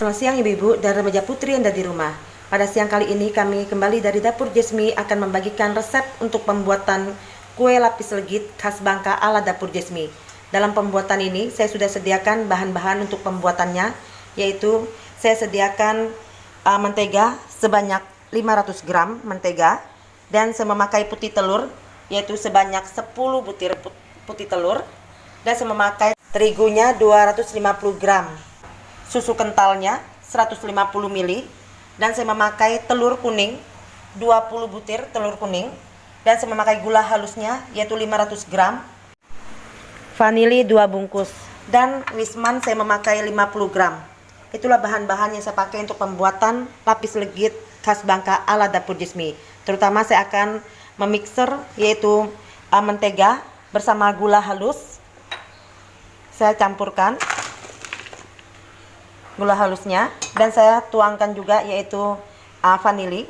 Selamat siang Ibu-Ibu dan remaja putri yang ada di rumah. Pada siang kali ini kami kembali dari Dapur Jesmi akan membagikan resep untuk pembuatan kue lapis legit khas Bangka ala Dapur Jesmi. Dalam pembuatan ini saya sudah sediakan bahan-bahan untuk pembuatannya, yaitu saya sediakan mentega sebanyak 500 gram mentega, dan saya memakai putih telur yaitu sebanyak 10 butir putih telur, dan saya memakai terigunya 250 gram, susu kentalnya 150 ml, dan saya memakai telur kuning 20 butir telur kuning, dan saya memakai gula halusnya yaitu 500 gram, vanili 2 bungkus, dan wisman saya memakai 50 gram. Itulah bahan-bahan yang saya pakai untuk pembuatan lapis legit khas Bangka ala Dapur Jesmi. Terutama saya akan memixer yaitu mentega bersama gula halus. Saya campurkan gula halusnya, dan saya tuangkan juga yaitu vanili,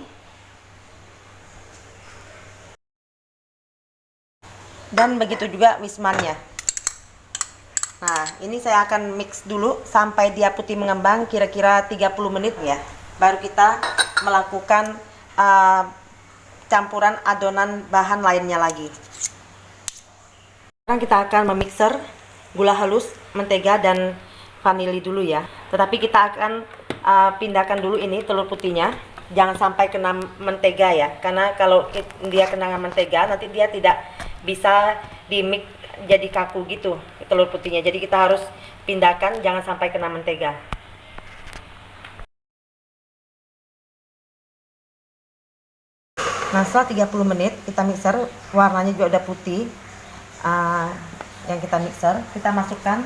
dan begitu juga wismannya. Nah, ini saya akan mix dulu sampai dia putih mengembang kira-kira 30 menit ya. Baru kita melakukan campuran adonan bahan lainnya lagi. Sekarang kita akan memixer gula halus, mentega, dan vanili dulu ya. Tetapi kita akan pindahkan dulu ini telur putihnya. Jangan sampai kena mentega ya, karena kalau dia kena mentega nanti dia tidak bisa dimix jadi kaku gitu telur putihnya. Jadi kita harus pindahkan, jangan sampai kena mentega. Nah, setelah 30 menit kita mixer, warnanya juga udah putih. Yang kita mixer, kita masukkan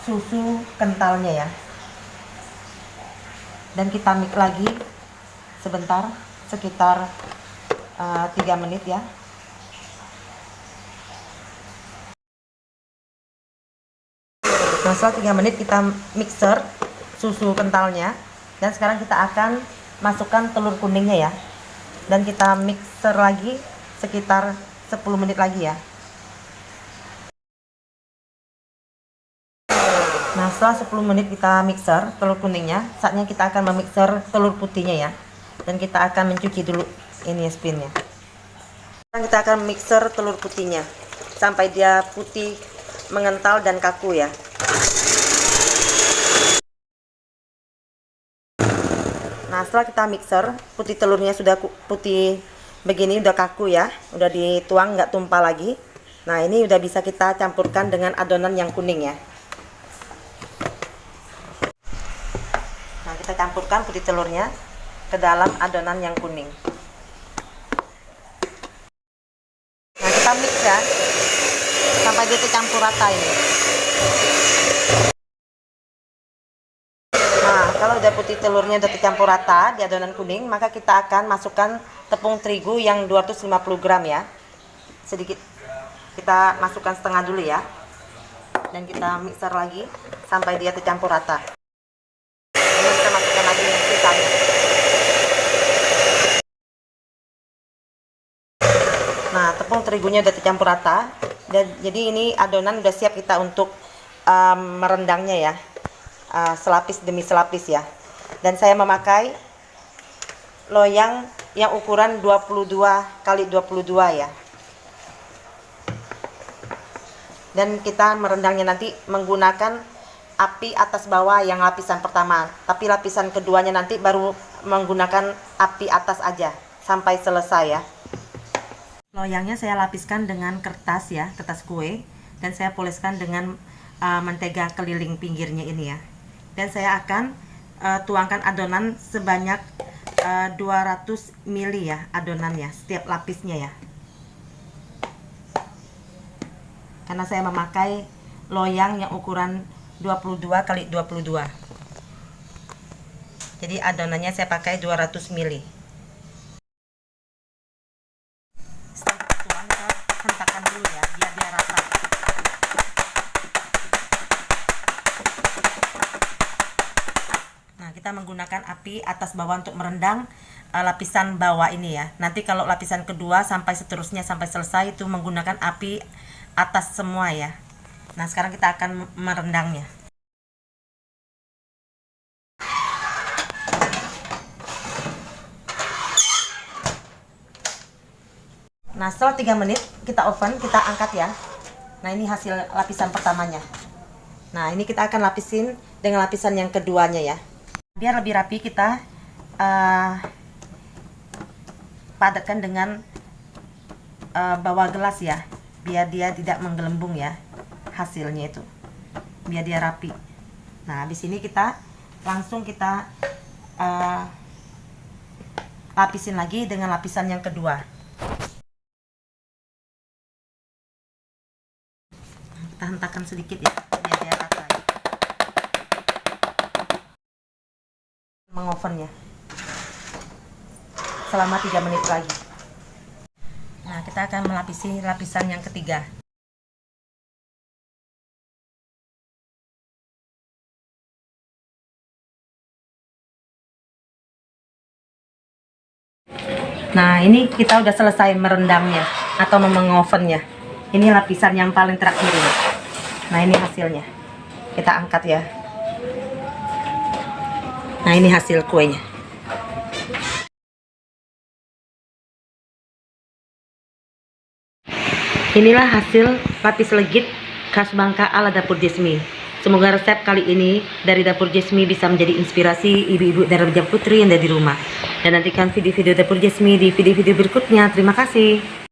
susu kentalnya ya, dan kita mix lagi sebentar, sekitar 3 menit ya. Nah, setelah 3 menit kita mixer susu kentalnya, dan sekarang kita akan masukkan telur kuningnya ya, dan kita mixer lagi sekitar 10 menit lagi ya. Nah, setelah 10 menit kita mixer telur kuningnya, saatnya kita akan memixer telur putihnya ya, dan kita akan mencuci dulu ini spinnya. Sekarang kita akan mixer telur putihnya sampai dia putih mengental dan kaku ya. Nah, setelah kita mixer, putih telurnya sudah putih begini, udah kaku ya, udah dituang, nggak tumpah lagi. Nah, ini udah bisa kita campurkan dengan adonan yang kuning ya. Nah, kita campurkan putih telurnya ke dalam adonan yang kuning. Nah, kita mix ya sampai dia tercampur rata ini. Nah, kalau udah putih telurnya udah tercampur rata di adonan kuning, maka kita akan masukkan tepung terigu yang 250 gram ya. Sedikit kita masukkan setengah dulu ya, dan kita mixer lagi sampai dia tercampur rata. Kemudian kita masukkan lagi yang sisanya. Nah, tepung terigunya udah tercampur rata, dan jadi ini adonan udah siap kita untuk merendangnya ya, selapis demi selapis ya. Dan saya memakai loyang yang ukuran 22 x 22 ya. Dan kita merendangnya nanti menggunakan api atas bawah yang lapisan pertama, tapi lapisan keduanya nanti baru menggunakan api atas aja sampai selesai ya. Loyangnya saya lapiskan dengan kertas ya, kertas kue, dan saya poleskan dengan mentega keliling pinggirnya ini ya. Dan saya akan tuangkan adonan sebanyak 200 ml ya adonannya, setiap lapisnya ya. Karena saya memakai loyang yang ukuran 22 x 22. Jadi adonannya saya pakai 200 ml. Setelah kita tuang, kita hentakkan dulu ya, biar rata. Nah, kita menggunakan api atas bawah untuk merendang lapisan bawah ini ya. Nanti kalau lapisan kedua sampai seterusnya sampai selesai itu menggunakan api atas semua ya. Nah, sekarang kita akan merendangnya. Nah, setelah 3 menit kita oven, kita angkat ya. Nah, ini hasil lapisan pertamanya. Nah, ini kita akan lapisin dengan lapisan yang keduanya ya. Biar lebih rapi, kita padatkan dengan bawah gelas ya, biar dia tidak menggelembung ya hasilnya itu, biar dia rapi. Nah, habis ini kita langsung lapisin lagi dengan lapisan yang kedua. Kita hentakan sedikit ya, biar dia rata. Mengovennya selama 3 menit lagi. Nah, kita akan melapisi lapisan yang ketiga. Nah, ini kita udah selesai merendamnya atau mengovennya. Ini lapisan yang paling terakhir ini. Nah, ini hasilnya. Kita angkat ya. Nah, ini hasil kuenya. Inilah hasil lapis legit khas Bangka ala Dapur Jesmi. Semoga resep kali ini dari Dapur Jesmi bisa menjadi inspirasi ibu-ibu dan remaja putri yang ada di rumah. Dan nantikan video-video Dapur Jesmi di video-video berikutnya. Terima kasih.